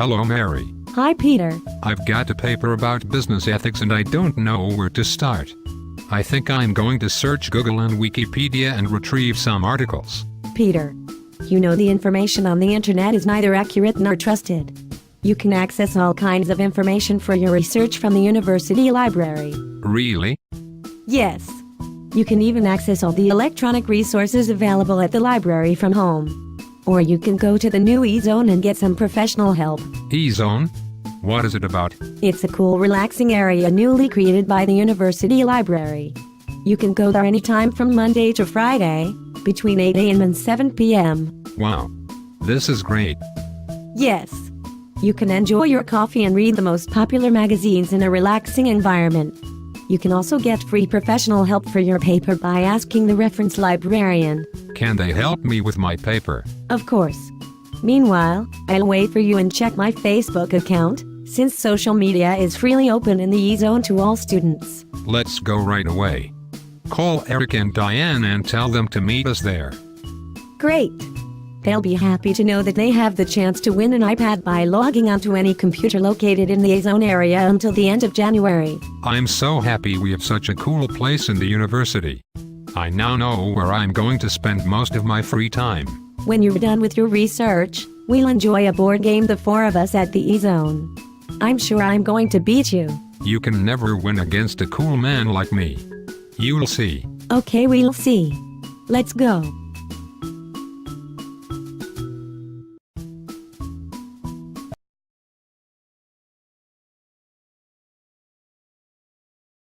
Hello, Mary. Hi, Peter. I've got a paper about business ethics and I don't know where to start. I think I'm going to search Google and Wikipedia and retrieve some articles. Peter, you know the information on the internet is neither accurate nor trusted. You can access all kinds of information for your research from the university library. Really? Yes. You can even access all the electronic resources available at the library from home. Or you can go to the new E-Zone and get some professional help. E-Zone? What is it about? It's a cool, relaxing area newly created by the university library. You can go there anytime from Monday to Friday, between 8 a.m. and 7 p.m. Wow. This is great. Yes. You can enjoy your coffee and read the most popular magazines in a relaxing environment. You can also get free professional help for your paper by asking the reference librarian. Can they help me with my paper? Of course. Meanwhile, I'll wait for you and check my Facebook account, since social media is freely open in the E-Zone to all students. Let's go right away. Call Eric and Diane and tell them to meet us there. Great. They'll be happy to know that they have the chance to win an iPad by logging onto any computer located in the E-Zone area until the end of January. I'm so happy we have such a cool place in the university. I now know where I'm going to spend most of my free time. When you're done with your research, we'll enjoy a board game, the four of us at the E-Zone. I'm sure I'm going to beat you. You can never win against a cool man like me. You'll see. Okay, we'll see. Let's go.